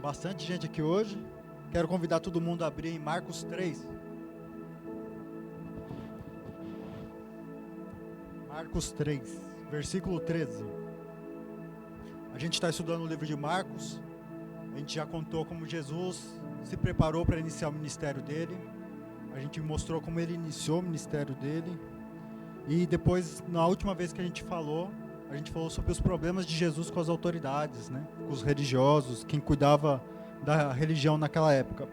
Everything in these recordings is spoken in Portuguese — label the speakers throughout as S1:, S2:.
S1: Bastante gente aqui hoje. Quero convidar todo mundo a abrir em Marcos 3. Marcos 3, versículo 13. A gente está estudando o livro de Marcos. A gente já contou como Jesus se preparou para iniciar o ministério dele. A gente mostrou como ele iniciou o ministério dele. E depois, na última vez que a gente falou sobre os problemas de Jesus com as autoridades, né? Com os religiosos, quem cuidava da religião naquela época.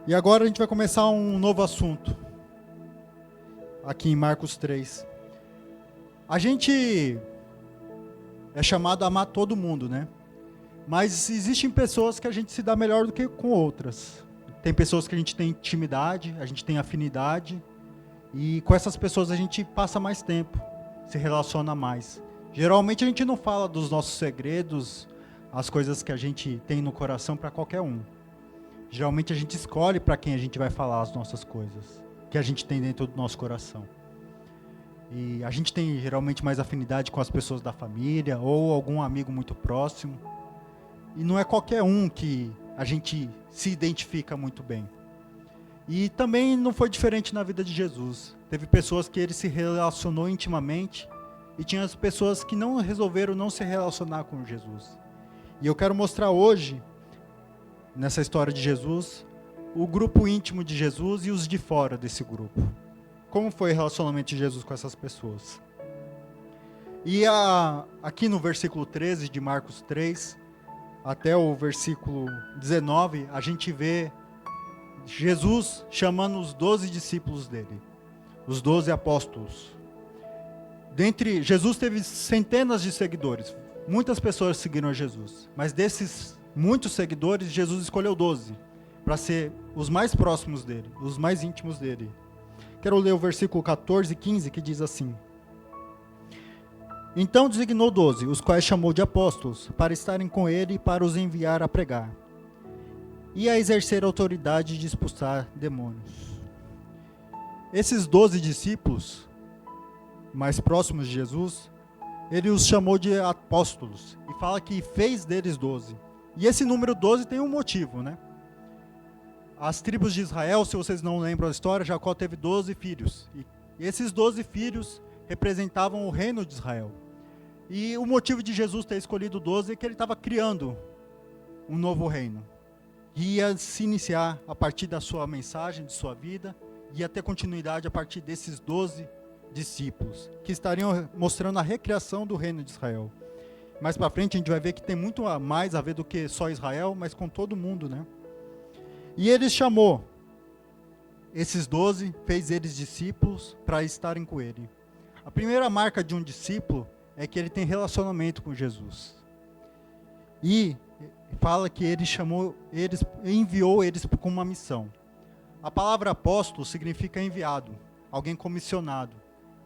S1: E agora a gente vai começar um novo assunto, aqui em Marcos 3. A gente é chamado a amar todo mundo, né? Mas existem pessoas que a gente se dá melhor do que com outras. Tem pessoas que a gente tem intimidade, a gente tem afinidade, e com essas pessoas a gente passa mais tempo, se relaciona mais. Geralmente a gente não fala dos nossos segredos, as coisas que a gente tem no coração para qualquer um. Geralmente a gente escolhe para quem a gente vai falar as nossas coisas, que a gente tem dentro do nosso coração. E a gente tem geralmente mais afinidade com as pessoas da família ou algum amigo muito próximo. E não é qualquer um que a gente se identifica muito bem. E também não foi diferente na vida de Jesus. Teve pessoas que ele se relacionou intimamente e tinha as pessoas que não resolveram não se relacionar com Jesus. E eu quero mostrar hoje, nessa história de Jesus, o grupo íntimo de Jesus e os de fora desse grupo. Como foi o relacionamento de Jesus com essas pessoas? E aqui no versículo 13 de Marcos 3, até o versículo 19, a gente vê Jesus chamando os 12 discípulos dele, os 12 apóstolos. Jesus teve centenas de seguidores, muitas pessoas seguiram a Jesus, mas desses muitos seguidores, Jesus escolheu 12 para ser os mais próximos dele, os mais íntimos dele. Quero ler o versículo 14 e 15, que diz assim: Então designou 12, os quais chamou de apóstolos, para estarem com ele e para os enviar a pregar e a exercer a autoridade de expulsar demônios. Esses 12 discípulos mais próximos de Jesus, ele os chamou de apóstolos e fala que fez deles 12. E esse número 12 tem um motivo, né? As tribos de Israel, se vocês não lembram a história, Jacó teve 12 filhos. E esses 12 filhos representavam o reino de Israel. E o motivo de Jesus ter escolhido 12 é que ele estava criando um novo reino. Ia se iniciar a partir da sua mensagem, de sua vida, ia ter continuidade a partir desses 12 discípulos, que estariam mostrando a recriação do reino de Israel. Mais para frente a gente vai ver que tem muito mais a ver do que só Israel, mas com todo mundo, né? E ele chamou esses 12, fez eles discípulos para estarem com ele. A primeira marca de um discípulo é que ele tem relacionamento com Jesus. E fala que ele chamou eles, enviou eles com uma missão. A palavra apóstolo significa enviado, alguém comissionado,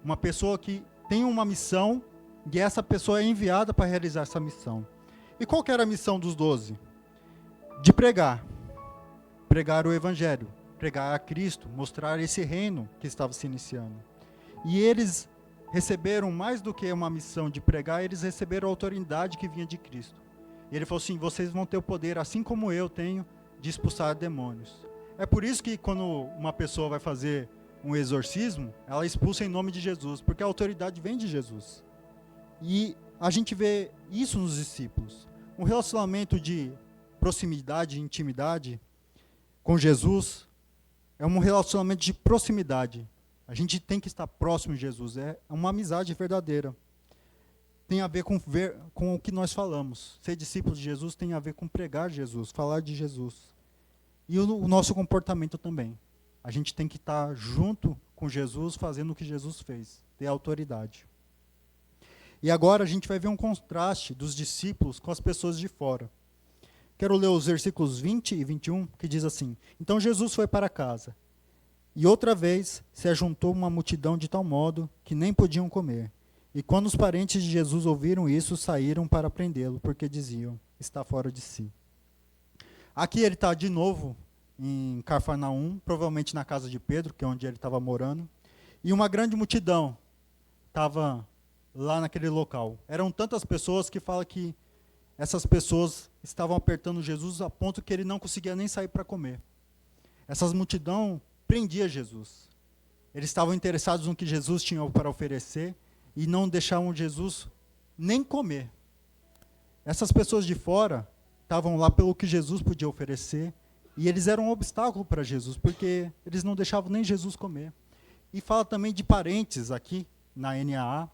S1: uma pessoa que tem uma missão e essa pessoa é enviada para realizar essa missão. E qual que era a missão dos 12? De pregar o evangelho, pregar a Cristo, mostrar esse reino que estava se iniciando. E eles receberam mais do que uma missão de pregar, eles receberam a autoridade que vinha de Cristo. E ele falou assim: vocês vão ter o poder, assim como eu tenho, de expulsar demônios. É por isso que quando uma pessoa vai fazer um exorcismo, ela expulsa em nome de Jesus, porque a autoridade vem de Jesus. E a gente vê isso nos discípulos. Um relacionamento de proximidade, intimidade com Jesus é um relacionamento de proximidade. A gente tem que estar próximo de Jesus, é uma amizade verdadeira. Tem a ver com o que nós falamos. Ser discípulo de Jesus tem a ver com pregar Jesus, falar de Jesus. E o nosso comportamento também. A gente tem que estar junto com Jesus, fazendo o que Jesus fez, ter autoridade. E agora a gente vai ver um contraste dos discípulos com as pessoas de fora. Quero ler os versículos 20 e 21, que diz assim: Então Jesus foi para casa, e outra vez se ajuntou uma multidão de tal modo que nem podiam comer. E quando os parentes de Jesus ouviram isso, saíram para prendê-lo, porque diziam: está fora de si. Aqui ele está de novo em Cafarnaum, provavelmente na casa de Pedro, que é onde ele estava morando. E uma grande multidão estava lá naquele local. Eram tantas pessoas que fala que essas pessoas estavam apertando Jesus a ponto que ele não conseguia nem sair para comer. Essas multidão prendia Jesus. Eles estavam interessados no que Jesus tinha para oferecer e não deixavam Jesus nem comer. Essas pessoas de fora estavam lá pelo que Jesus podia oferecer e eles eram um obstáculo para Jesus, porque eles não deixavam nem Jesus comer. E fala também de parentes aqui, na NAA.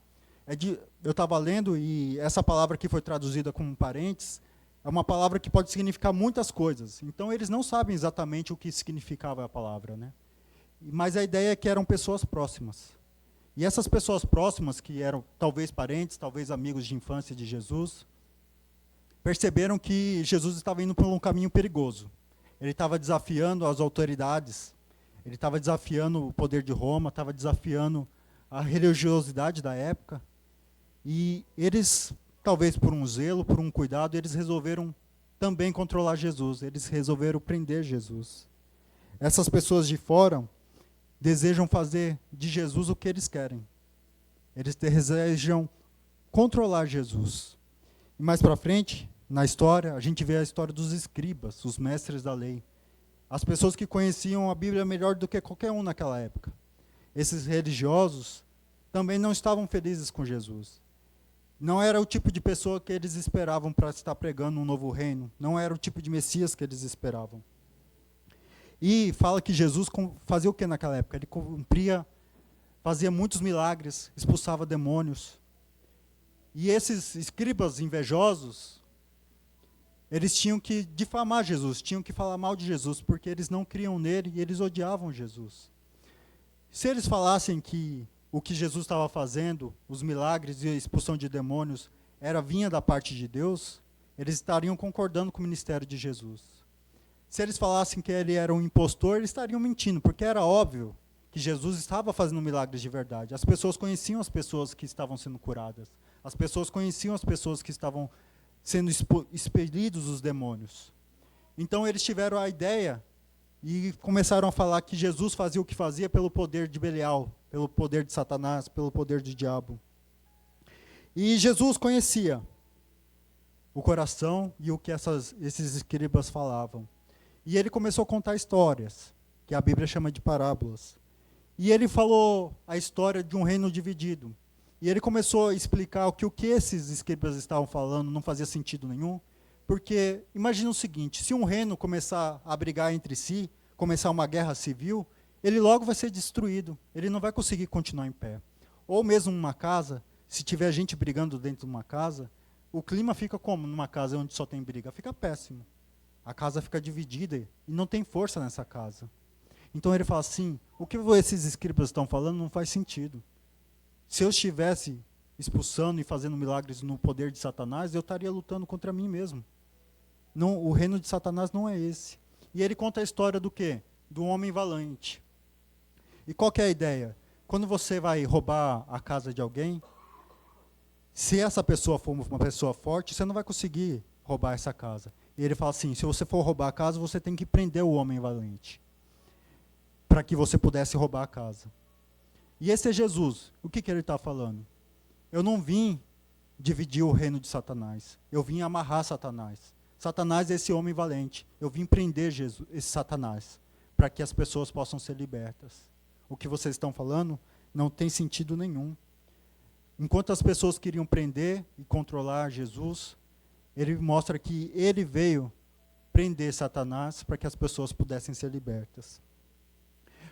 S1: Eu estava lendo e essa palavra que foi traduzida como parentes é uma palavra que pode significar muitas coisas. Então, eles não sabem exatamente o que significava a palavra, né? Mas a ideia é que eram pessoas próximas. E essas pessoas próximas, que eram talvez parentes, talvez amigos de infância de Jesus, perceberam que Jesus estava indo por um caminho perigoso. Ele estava desafiando as autoridades, ele estava desafiando o poder de Roma, estava desafiando a religiosidade da época. E eles, talvez por um zelo, por um cuidado, eles resolveram também controlar Jesus. Eles resolveram prender Jesus. Essas pessoas de fora desejam fazer de Jesus o que eles querem. Eles desejam controlar Jesus. E mais para frente, na história, a gente vê a história dos escribas, os mestres da lei. As pessoas que conheciam a Bíblia melhor do que qualquer um naquela época. Esses religiosos também não estavam felizes com Jesus. Não era o tipo de pessoa que eles esperavam para estar pregando um novo reino. Não era o tipo de Messias que eles esperavam. E fala que Jesus fazia o que naquela época? Ele fazia muitos milagres, expulsava demônios. E esses escribas invejosos, eles tinham que difamar Jesus, tinham que falar mal de Jesus, porque eles não criam nele e eles odiavam Jesus. Se eles falassem que o que Jesus estava fazendo, os milagres e a expulsão de demônios, vinha da parte de Deus, eles estariam concordando com o ministério de Jesus. Se eles falassem que ele era um impostor, eles estariam mentindo, porque era óbvio que Jesus estava fazendo milagres de verdade. As pessoas conheciam as pessoas que estavam sendo curadas. As pessoas conheciam as pessoas que estavam sendo expelidos os demônios. Então eles tiveram a ideia e começaram a falar que Jesus fazia o que fazia pelo poder de Belial, pelo poder de Satanás, pelo poder do diabo. E Jesus conhecia o coração e o que esses escribas falavam. E ele começou a contar histórias, que a Bíblia chama de parábolas. E ele falou a história de um reino dividido. E ele começou a explicar que o que esses escribas estavam falando não fazia sentido nenhum. Porque imagina o seguinte, se um reino começar a brigar entre si, começar uma guerra civil, ele logo vai ser destruído. Ele não vai conseguir continuar em pé. Ou mesmo numa casa, se tiver gente brigando dentro de uma casa, o clima fica como numa casa onde só tem briga? Fica péssimo. A casa fica dividida e não tem força nessa casa. Então ele fala assim, o que esses escribas estão falando não faz sentido. Se eu estivesse expulsando e fazendo milagres no poder de Satanás, eu estaria lutando contra mim mesmo. Não, o reino de Satanás não é esse. E ele conta a história do quê? Do homem valente. E qual que é a ideia? Quando você vai roubar a casa de alguém, se essa pessoa for uma pessoa forte, você não vai conseguir roubar essa casa. E ele fala assim, se você for roubar a casa, você tem que prender o homem valente, para que você pudesse roubar a casa. E esse é Jesus. O que ele está falando? Eu não vim dividir o reino de Satanás. Eu vim amarrar Satanás. Satanás é esse homem valente. Eu vim prender esse Satanás, para que as pessoas possam ser libertas. O que vocês estão falando não tem sentido nenhum. Enquanto as pessoas queriam prender e controlar Jesus, ele mostra que ele veio prender Satanás para que as pessoas pudessem ser libertas.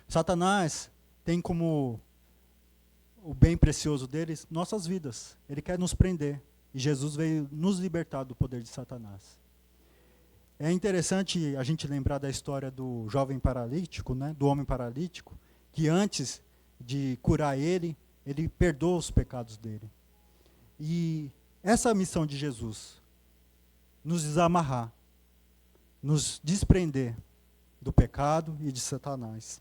S1: Satanás tem como o bem precioso deles nossas vidas. Ele quer nos prender. E Jesus veio nos libertar do poder de Satanás. É interessante a gente lembrar da história do jovem paralítico, né, do homem paralítico, que antes de curar ele perdoa os pecados dele. E essa é a missão de Jesus, nos desamarrar, nos desprender do pecado e de Satanás.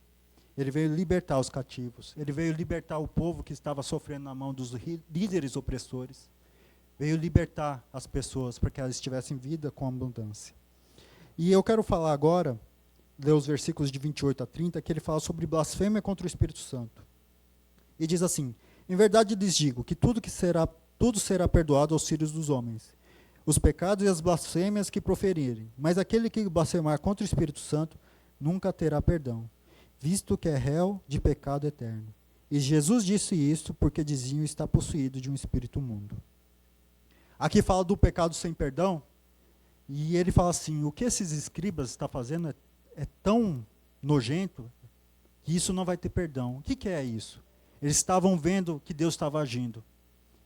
S1: Ele veio libertar os cativos, ele veio libertar o povo que estava sofrendo na mão dos líderes opressores, veio libertar as pessoas para que elas tivessem vida com abundância. E eu quero falar agora, ler os versículos de 28 a 30, que ele fala sobre blasfêmia contra o Espírito Santo. E diz assim, em verdade lhes digo que tudo será perdoado aos filhos dos homens. os pecados e as blasfêmias que proferirem. Mas aquele que blasfemar contra o Espírito Santo nunca terá perdão, visto que é réu de pecado eterno. E Jesus disse isto porque diziam estar possuído de um espírito imundo. Aqui fala do pecado sem perdão, e ele fala assim, o que esses escribas estão fazendo é tão nojento que isso não vai ter perdão. O que é isso? Eles estavam vendo que Deus estava agindo.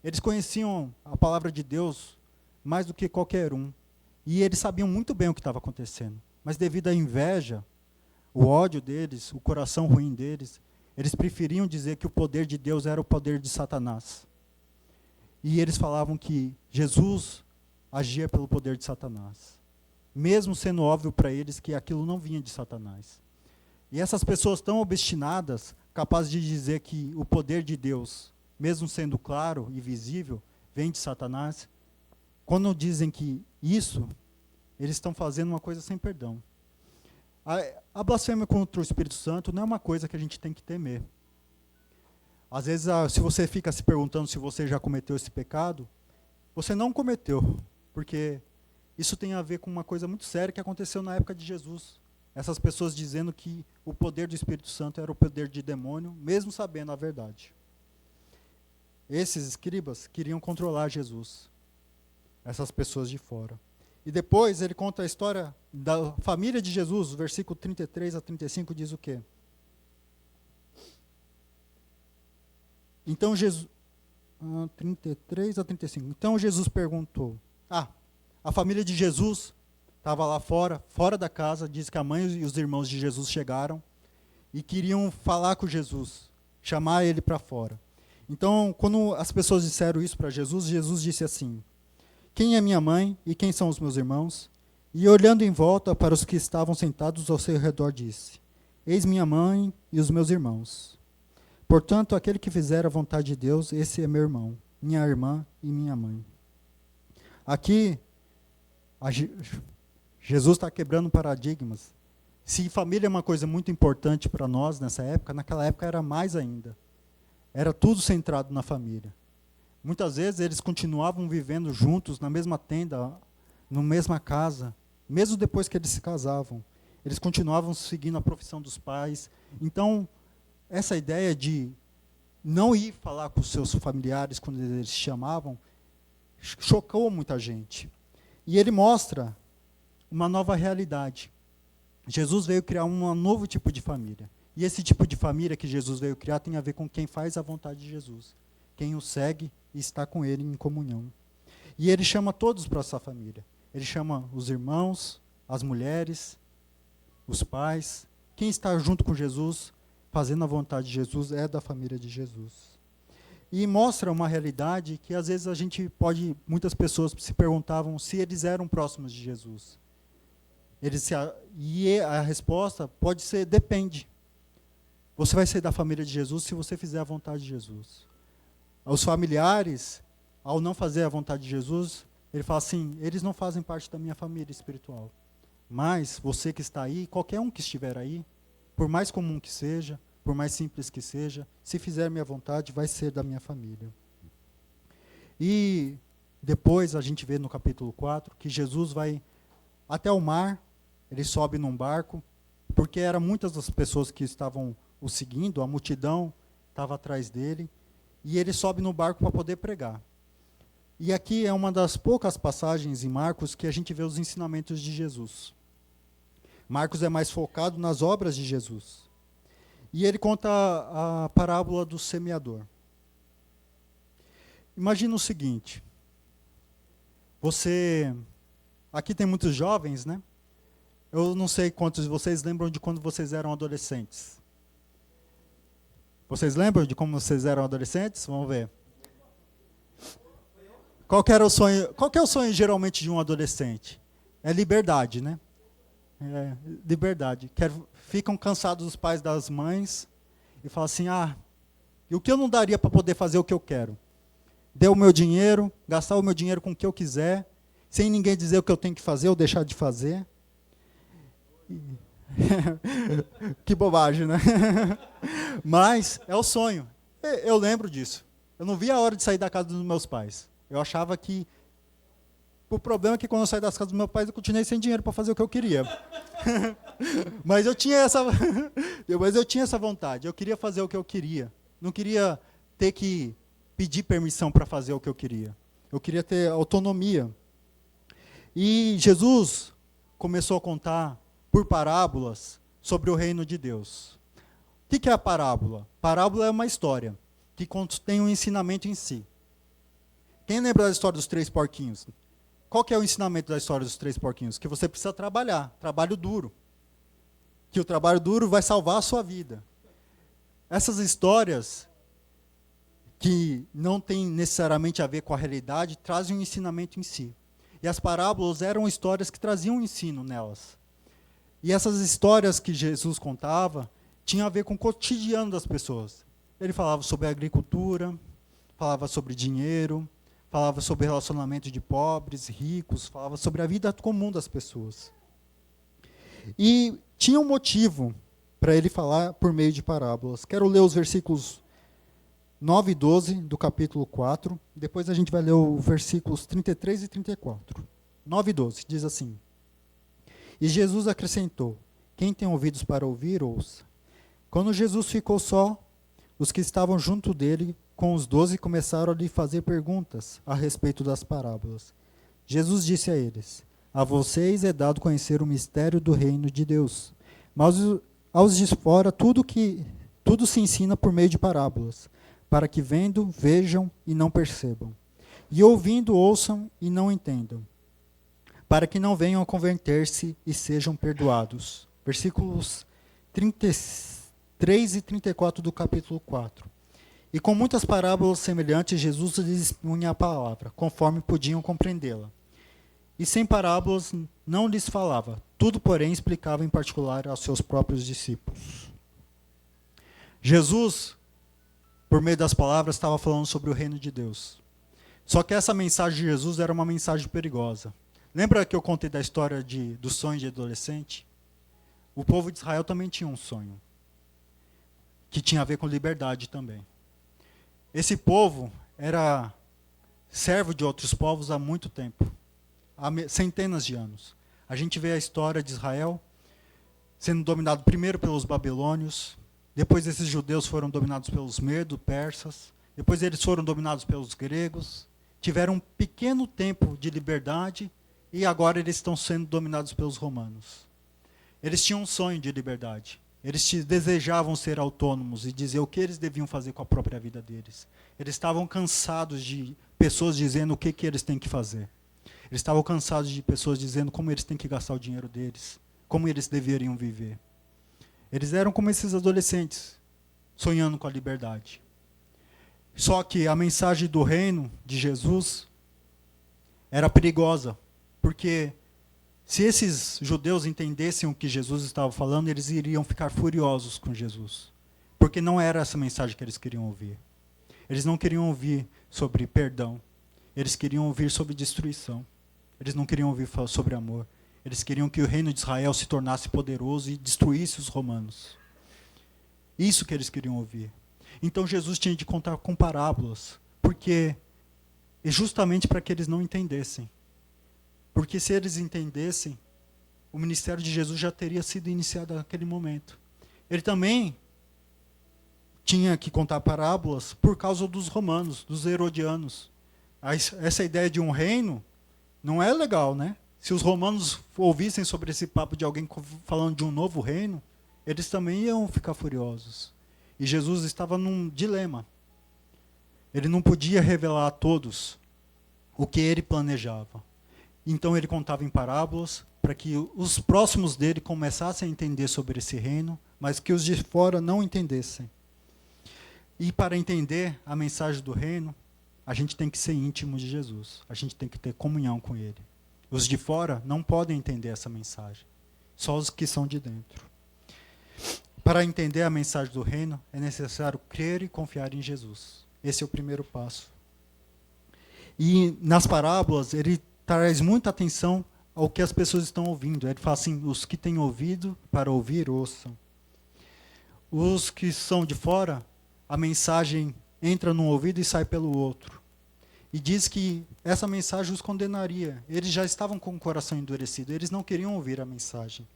S1: Eles conheciam a palavra de Deus mais do que qualquer um. E eles sabiam muito bem o que estava acontecendo. Mas devido à inveja, o ódio deles, o coração ruim deles, eles preferiam dizer que o poder de Deus era o poder de Satanás. E eles falavam que Jesus agia pelo poder de Satanás. Mesmo sendo óbvio para eles que aquilo não vinha de Satanás. E essas pessoas tão obstinadas, capazes de dizer que o poder de Deus, mesmo sendo claro e visível, vem de Satanás, quando dizem que isso, eles estão fazendo uma coisa sem perdão. A blasfêmia contra o Espírito Santo não é uma coisa que a gente tem que temer. Às vezes, se você fica se perguntando se você já cometeu esse pecado, você não cometeu, porque isso tem a ver com uma coisa muito séria que aconteceu na época de Jesus. Essas pessoas dizendo que o poder do Espírito Santo era o poder de demônio, mesmo sabendo a verdade. Esses escribas queriam controlar Jesus, essas pessoas de fora. E depois ele conta a história da família de Jesus, versículo 33 a 35 diz o quê? Então Jesus, 33 a 35. Então Jesus perguntou, a família de Jesus estava lá fora da casa, diz que a mãe e os irmãos de Jesus chegaram e queriam falar com Jesus, chamar ele para fora. Então, quando as pessoas disseram isso para Jesus, Jesus disse assim, quem é minha mãe e quem são os meus irmãos? E olhando em volta para os que estavam sentados ao seu redor, disse, eis minha mãe e os meus irmãos. Portanto, aquele que fizer a vontade de Deus, esse é meu irmão, minha irmã e minha mãe. Aqui, Jesus está quebrando paradigmas. Se família é uma coisa muito importante para nós nessa época, naquela época era mais ainda. Era tudo centrado na família. Muitas vezes eles continuavam vivendo juntos, na mesma tenda, na mesma casa, mesmo depois que eles se casavam. Eles continuavam seguindo a profissão dos pais. Então, essa ideia de não ir falar com os seus familiares quando eles chamavam, chocou muita gente. E ele mostra uma nova realidade. Jesus veio criar um novo tipo de família. E esse tipo de família que Jesus veio criar tem a ver com quem faz a vontade de Jesus. Quem o segue e está com ele em comunhão. E ele chama todos para essa família. Ele chama os irmãos, as mulheres, os pais. Quem está junto com Jesus, fazendo a vontade de Jesus, é da família de Jesus. E mostra uma realidade que às vezes muitas pessoas se perguntavam se eles eram próximos de Jesus. E a resposta pode ser, depende. Você vai ser da família de Jesus se você fizer a vontade de Jesus. Os familiares, ao não fazer a vontade de Jesus, ele fala assim, eles não fazem parte da minha família espiritual. Mas você que está aí, qualquer um que estiver aí, por mais comum que seja, por mais simples que seja, se fizer a minha vontade, vai ser da minha família. E depois a gente vê no capítulo 4 que Jesus vai até o mar, ele sobe num barco, porque eram muitas das pessoas que estavam o seguindo, a multidão estava atrás dele, e ele sobe no barco para poder pregar. E aqui é uma das poucas passagens em Marcos que a gente vê os ensinamentos de Jesus. Marcos é mais focado nas obras de Jesus. E ele conta a parábola do semeador. Imagina o seguinte, aqui tem muitos jovens, né? Eu não sei quantos de vocês lembram de quando vocês eram adolescentes. Vocês lembram de como vocês eram adolescentes? Vamos ver. Qual que é o sonho geralmente de um adolescente? É liberdade, né? É, liberdade. Ficam cansados dos pais, das mães, e falam assim, e o que eu não daria para poder fazer o que eu quero? Dê o meu dinheiro, gastar o meu dinheiro com o que eu quiser, sem ninguém dizer o que eu tenho que fazer ou deixar de fazer. Que bobagem, né? Mas é o sonho. Eu lembro disso. Eu não via a hora de sair da casa dos meus pais. Eu achava que O problema é que quando eu saí das casas do meu pai, eu continuei sem dinheiro para fazer o que eu queria. Mas eu tinha essa vontade. Eu queria fazer o que eu queria. Não queria ter que pedir permissão para fazer o que eu queria. Eu queria ter autonomia. E Jesus começou a contar por parábolas sobre o reino de Deus. O que é a parábola? Parábola é uma história que contém um ensinamento em si. Quem lembra da história dos 3 porquinhos? Qual que é o ensinamento da história dos 3 porquinhos? Que você precisa trabalhar, trabalho duro. Que o trabalho duro vai salvar a sua vida. Essas histórias, que não têm necessariamente a ver com a realidade, trazem um ensinamento em si. E as parábolas eram histórias que traziam um ensino nelas. E essas histórias que Jesus contava tinham a ver com o cotidiano das pessoas. Ele falava sobre a agricultura, falava sobre dinheiro, falava sobre relacionamento de pobres, ricos, falava sobre a vida comum das pessoas. E tinha um motivo para ele falar por meio de parábolas. Quero ler os versículos 9 e 12 do capítulo 4. Depois a gente vai ler os versículos 33 e 34. 9 e 12, diz assim. E Jesus acrescentou, quem tem ouvidos para ouvir, ouça. Quando Jesus ficou só, os que estavam junto dele, com os 12, começaram a lhe fazer perguntas a respeito das parábolas. Jesus disse a eles, a vocês é dado conhecer o mistério do reino de Deus, mas aos de fora tudo se ensina por meio de parábolas, para que vendo, vejam e não percebam, e ouvindo, ouçam e não entendam, para que não venham a converter-se e sejam perdoados. Versículos 33 e 34 do capítulo 4. E com muitas parábolas semelhantes, Jesus lhes expunha a palavra, conforme podiam compreendê-la. E sem parábolas não lhes falava, tudo, porém, explicava em particular aos seus próprios discípulos. Jesus, por meio das palavras, estava falando sobre o reino de Deus. Só que essa mensagem de Jesus era uma mensagem perigosa. Lembra que eu contei da história do sonho de adolescente? O povo de Israel também tinha um sonho, que tinha a ver com liberdade também. Esse povo era servo de outros povos há muito tempo, há centenas de anos. A gente vê a história de Israel sendo dominado primeiro pelos babilônios, depois esses judeus foram dominados pelos medos, persas, depois eles foram dominados pelos gregos, tiveram um pequeno tempo de liberdade e agora eles estão sendo dominados pelos romanos. Eles tinham um sonho de liberdade. Eles desejavam ser autônomos e dizer o que eles deviam fazer com a própria vida deles. Eles estavam cansados de pessoas dizendo o que eles têm que fazer. Eles estavam cansados de pessoas dizendo como eles têm que gastar o dinheiro deles, como eles deveriam viver. Eles eram como esses adolescentes, sonhando com a liberdade. Só que a mensagem do reino de Jesus era perigosa, porque se esses judeus entendessem o que Jesus estava falando, eles iriam ficar furiosos com Jesus. Porque não era essa mensagem que eles queriam ouvir. Eles não queriam ouvir sobre perdão. Eles queriam ouvir sobre destruição. Eles não queriam ouvir sobre amor. Eles queriam que o reino de Israel se tornasse poderoso e destruísse os romanos. Isso que eles queriam ouvir. Então Jesus tinha de contar com parábolas, porque justamente para que eles não entendessem. Porque se eles entendessem, o ministério de Jesus já teria sido iniciado naquele momento. Ele também tinha que contar parábolas por causa dos romanos, dos herodianos. Essa ideia de um reino não é legal, né? Se os romanos ouvissem sobre esse papo de alguém falando de um novo reino, eles também iam ficar furiosos. E Jesus estava num dilema. Ele não podia revelar a todos o que ele planejava. Então ele contava em parábolas para que os próximos dele começassem a entender sobre esse reino, mas que os de fora não entendessem. E para entender a mensagem do reino, a gente tem que ser íntimo de Jesus. A gente tem que ter comunhão com ele. Os de fora não podem entender essa mensagem. Só os que são de dentro. Para entender a mensagem do reino, é necessário crer e confiar em Jesus. Esse é o primeiro passo. E nas parábolas, ele traz muita atenção ao que as pessoas estão ouvindo. Ele fala assim, os que têm ouvido para ouvir, ouçam. Os que são de fora, a mensagem entra num ouvido e sai pelo outro. E diz que essa mensagem os condenaria. Eles já estavam com o coração endurecido, eles não queriam ouvir a mensagem.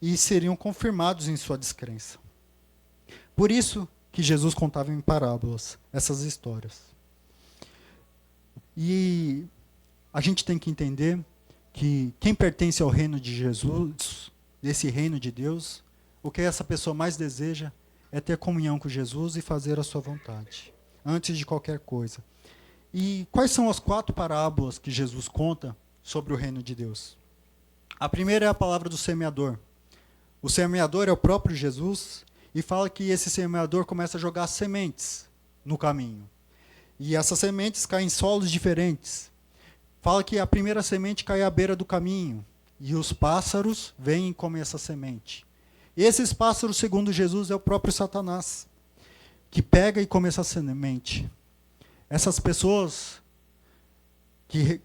S1: E seriam confirmados em sua descrença. Por isso que Jesus contava em parábolas essas histórias. E a gente tem que entender que quem pertence ao reino de Jesus, desse reino de Deus, o que essa pessoa mais deseja é ter comunhão com Jesus e fazer a sua vontade, antes de qualquer coisa. E quais são as 4 parábolas que Jesus conta sobre o reino de Deus? A primeira é a palavra do semeador. O semeador é o próprio Jesus e fala que esse semeador começa a jogar sementes no caminho. E essas sementes caem em solos diferentes. Fala que a primeira semente cai à beira do caminho e os pássaros vêm e comem essa semente. Esses pássaros, segundo Jesus, é o próprio Satanás, que pega e come essa semente. Essas pessoas que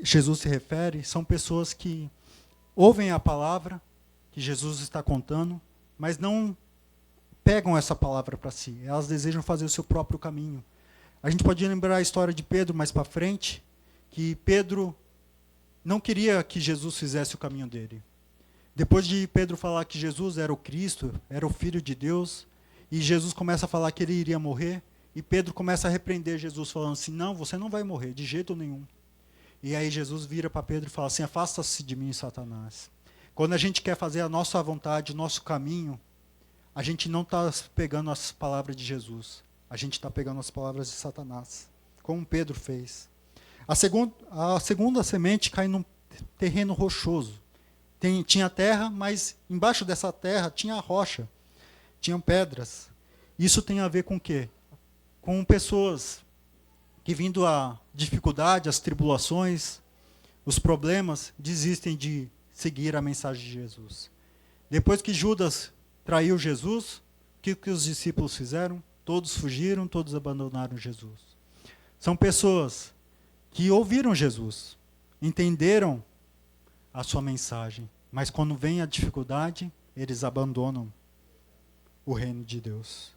S1: Jesus se refere são pessoas que ouvem a palavra que Jesus está contando, mas não pegam essa palavra para si. Elas desejam fazer o seu próprio caminho. A gente pode lembrar a história de Pedro mais para frente, que Pedro não queria que Jesus fizesse o caminho dele. Depois de Pedro falar que Jesus era o Cristo, era o Filho de Deus, e Jesus começa a falar que ele iria morrer, e Pedro começa a repreender Jesus, falando assim, não, você não vai morrer, de jeito nenhum. E aí Jesus vira para Pedro e fala assim, afasta-se de mim, Satanás. Quando a gente quer fazer a nossa vontade, o nosso caminho, a gente não está pegando as palavras de Jesus. A gente está pegando as palavras de Satanás, como Pedro fez. A segunda semente cai num terreno rochoso. Tinha terra, mas embaixo dessa terra tinha rocha, tinham pedras. Isso tem a ver com o quê? Com pessoas que, vindo a dificuldade, as tribulações, os problemas, desistem de seguir a mensagem de Jesus. Depois que Judas traiu Jesus, o que os discípulos fizeram? Todos fugiram, todos abandonaram Jesus. São pessoas que ouviram Jesus, entenderam a sua mensagem, mas quando vem a dificuldade, eles abandonam o reino de Deus.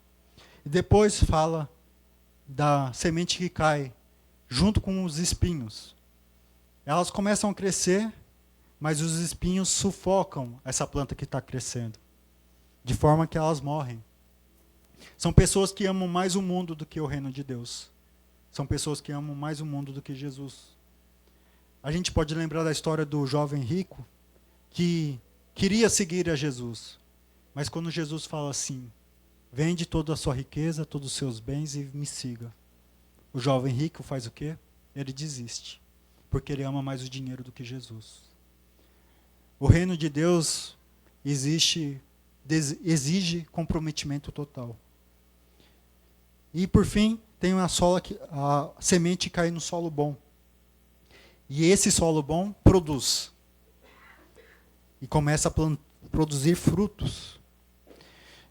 S1: E depois fala da semente que cai junto com os espinhos. Elas começam a crescer, mas os espinhos sufocam essa planta que está crescendo, de forma que elas morrem. São pessoas que amam mais o mundo do que o reino de Deus. São pessoas que amam mais o mundo do que Jesus. A gente pode lembrar da história do jovem rico que queria seguir a Jesus, mas quando Jesus fala assim, vende toda a sua riqueza, todos os seus bens e me siga. O jovem rico faz o quê? Ele desiste, porque ele ama mais o dinheiro do que Jesus. O reino de Deus exige comprometimento total. E por fim, tem a semente cai no solo bom. E esse solo bom produz. E começa a produzir frutos.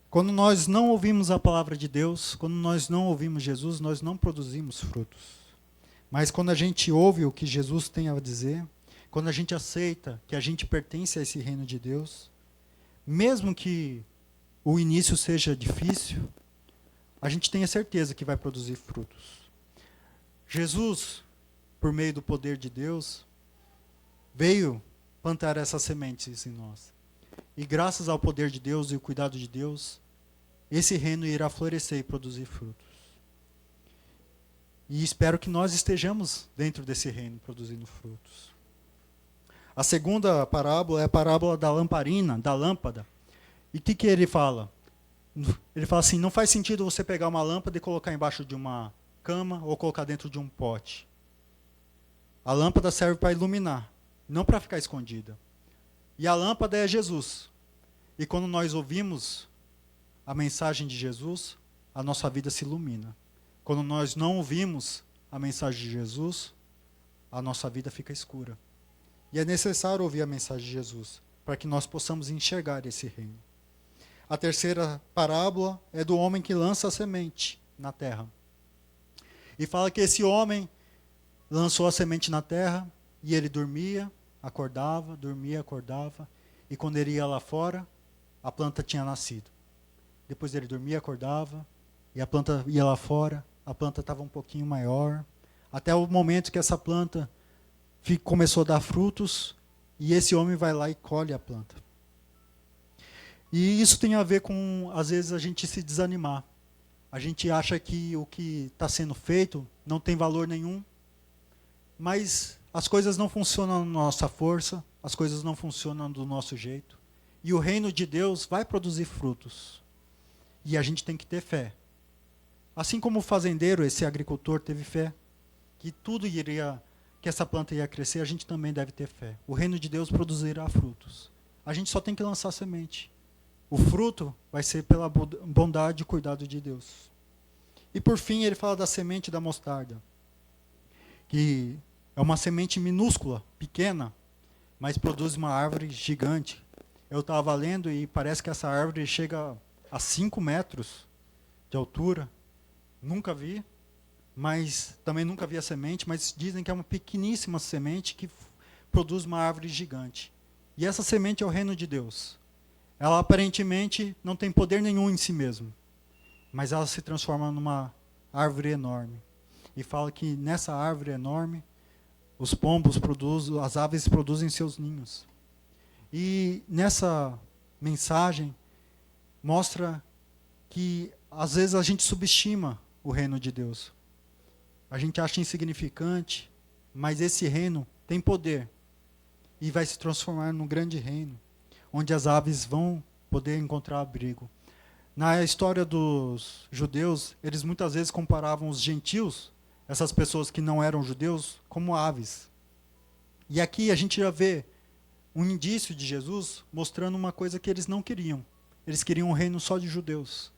S1: Quando nós não ouvimos a palavra de Deus, quando nós não ouvimos Jesus, nós não produzimos frutos. Mas quando a gente ouve o que Jesus tem a dizer, quando a gente aceita que a gente pertence a esse reino de Deus, mesmo que o início seja difícil, a gente tem a certeza que vai produzir frutos. Jesus, por meio do poder de Deus, veio plantar essas sementes em nós. E graças ao poder de Deus e o cuidado de Deus, esse reino irá florescer e produzir frutos. E espero que nós estejamos dentro desse reino produzindo frutos. A segunda parábola é a parábola da lamparina, da lâmpada. E o que ele fala? Ele fala assim, não faz sentido você pegar uma lâmpada e colocar embaixo de uma cama ou colocar dentro de um pote. A lâmpada serve para iluminar, não para ficar escondida. E a lâmpada é Jesus. E quando nós ouvimos a mensagem de Jesus, a nossa vida se ilumina. Quando nós não ouvimos a mensagem de Jesus, a nossa vida fica escura. E é necessário ouvir a mensagem de Jesus, para que nós possamos enxergar esse reino. A terceira parábola é do homem que lança a semente na terra. E fala que esse homem lançou a semente na terra e ele dormia, acordava, e quando ele ia lá fora, a planta tinha nascido. Depois ele dormia, acordava, e a planta ia lá fora, a planta estava um pouquinho maior, até o momento que essa planta começou a dar frutos, e esse homem vai lá e colhe a planta. E isso tem a ver com, às vezes, a gente se desanimar. A gente acha que o que está sendo feito não tem valor nenhum, mas as coisas não funcionam na nossa força, as coisas não funcionam do nosso jeito. E o reino de Deus vai produzir frutos. E a gente tem que ter fé. Assim como o fazendeiro, esse agricultor, teve fé, que que essa planta ia crescer, a gente também deve ter fé. O reino de Deus produzirá frutos. A gente só tem que lançar semente. O fruto vai ser pela bondade e cuidado de Deus. E por fim, ele fala da semente da mostarda, que é uma semente minúscula, pequena, mas produz uma árvore gigante. Eu estava lendo e parece que essa árvore chega a 5 metros de altura. Nunca vi, mas também nunca vi a semente, mas dizem que é uma pequeníssima semente que produz uma árvore gigante. E essa semente é o reino de Deus. Ela aparentemente não tem poder nenhum em si mesma, mas ela se transforma numa árvore enorme. E fala que nessa árvore enorme, os pombos produzem, as aves produzem seus ninhos. E nessa mensagem mostra que às vezes a gente subestima o reino de Deus. A gente acha insignificante, mas esse reino tem poder e vai se transformar num grande reino, onde as aves vão poder encontrar abrigo. Na história dos judeus, eles muitas vezes comparavam os gentios, essas pessoas que não eram judeus, como aves. E aqui a gente já vê um indício de Jesus mostrando uma coisa que eles não queriam. Eles queriam um reino só de judeus.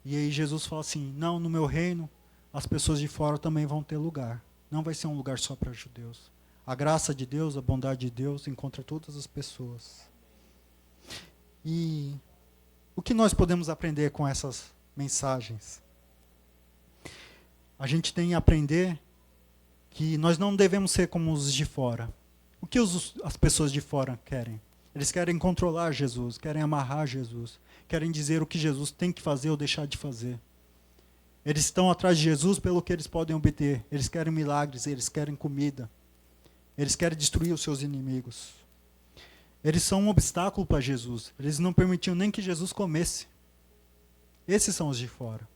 S1: E aí Jesus fala assim, não, no meu reino, as pessoas de fora também vão ter lugar. Não vai ser um lugar só para judeus. A graça de Deus, a bondade de Deus encontra todas as pessoas. E o que nós podemos aprender com essas mensagens? A gente tem que aprender que nós não devemos ser como os de fora. O que as pessoas de fora querem? Eles querem controlar Jesus, querem amarrar Jesus, querem dizer o que Jesus tem que fazer ou deixar de fazer. Eles estão atrás de Jesus pelo que eles podem obter. Eles querem milagres, eles querem comida. Eles querem destruir os seus inimigos. Eles são um obstáculo para Jesus. Eles não permitiam nem que Jesus comesse. Esses são os de fora.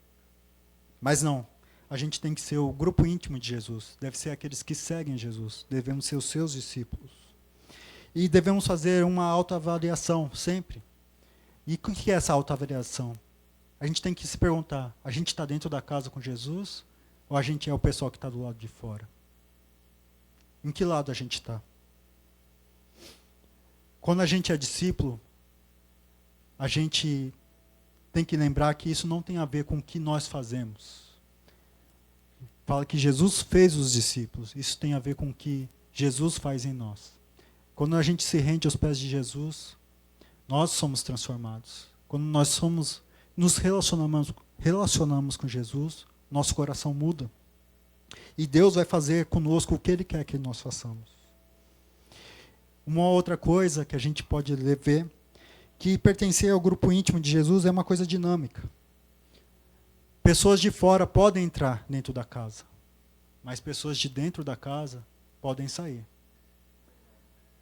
S1: Mas não, a gente tem que ser o grupo íntimo de Jesus. Deve ser aqueles que seguem Jesus. Devemos ser os seus discípulos. E devemos fazer uma autoavaliação sempre. E o que é essa autoavaliação? A gente tem que se perguntar, a gente está dentro da casa com Jesus ou a gente é o pessoal que está do lado de fora? Em que lado a gente está? Quando a gente é discípulo, a gente tem que lembrar que isso não tem a ver com o que nós fazemos. Fala que Jesus fez os discípulos, isso tem a ver com o que Jesus faz em nós. Quando a gente se rende aos pés de Jesus, nós somos transformados. Quando nós nos relacionamos com Jesus, nosso coração muda. E Deus vai fazer conosco o que Ele quer que nós façamos. Uma outra coisa que a gente pode ver, que pertencer ao grupo íntimo de Jesus é uma coisa dinâmica. Pessoas de fora podem entrar dentro da casa, mas pessoas de dentro da casa podem sair.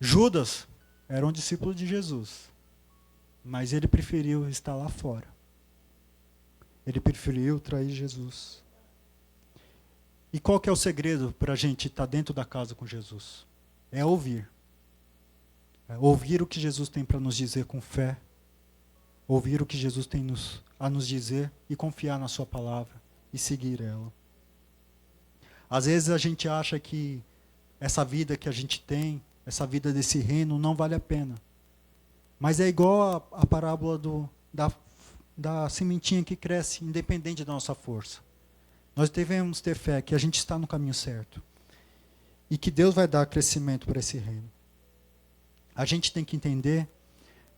S1: Judas era um discípulo de Jesus, mas ele preferiu estar lá fora. Ele preferiu trair Jesus. E qual que é o segredo para a gente estar dentro da casa com Jesus? É ouvir. É ouvir o que Jesus tem para nos dizer com fé. Ouvir o que Jesus tem a nos dizer e confiar na sua palavra e seguir ela. Às vezes a gente acha que essa vida que a gente tem, essa vida desse reino não vale a pena. Mas é igual a parábola da sementinha que cresce, independente da nossa força. Nós devemos ter fé que a gente está no caminho certo. E que Deus vai dar crescimento para esse reino. A gente tem que entender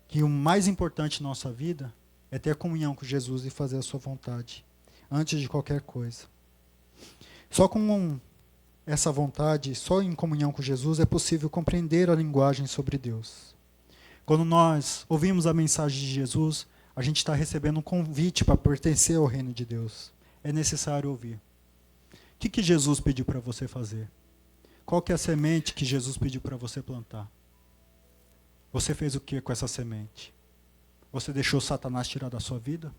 S1: que o mais importante na nossa vida é ter comunhão com Jesus e fazer a sua vontade, antes de qualquer coisa. Só com essa vontade, só em comunhão com Jesus, é possível compreender a linguagem sobre Deus. Quando nós ouvimos a mensagem de Jesus, a gente está recebendo um convite para pertencer ao reino de Deus. É necessário ouvir. que Jesus pediu para você fazer? Qual que é a semente que Jesus pediu para você plantar? Você fez o que com essa semente? Você deixou Satanás tirar da sua vida?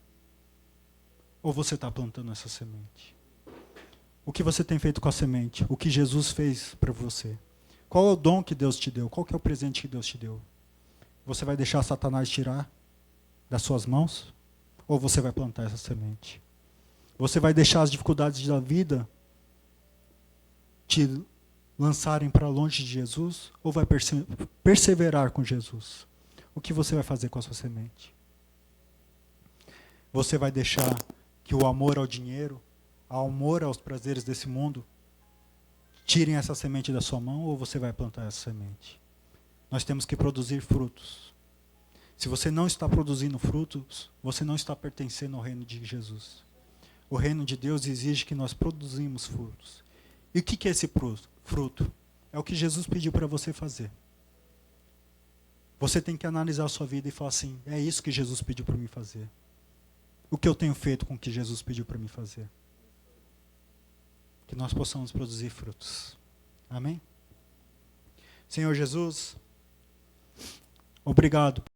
S1: Ou você está plantando essa semente? O que você tem feito com a semente? O que Jesus fez para você? Qual é o dom que Deus te deu? Qual que é o presente que Deus te deu? Você vai deixar Satanás tirar das suas mãos? Ou você vai plantar essa semente? Você vai deixar as dificuldades da vida te lançarem para longe de Jesus? Ou vai perseverar com Jesus? O que você vai fazer com a sua semente? Você vai deixar que o amor ao dinheiro, o amor aos prazeres desse mundo, tirem essa semente da sua mão, ou você vai plantar essa semente? Nós temos que produzir frutos. Se você não está produzindo frutos, você não está pertencendo ao reino de Jesus. O reino de Deus exige que nós produzimos frutos. E o que é esse fruto? É o que Jesus pediu para você fazer. Você tem que analisar a sua vida e falar assim, é isso que Jesus pediu para mim fazer. O que eu tenho feito com o que Jesus pediu para mim fazer? Que nós possamos produzir frutos. Amém? Senhor Jesus, obrigado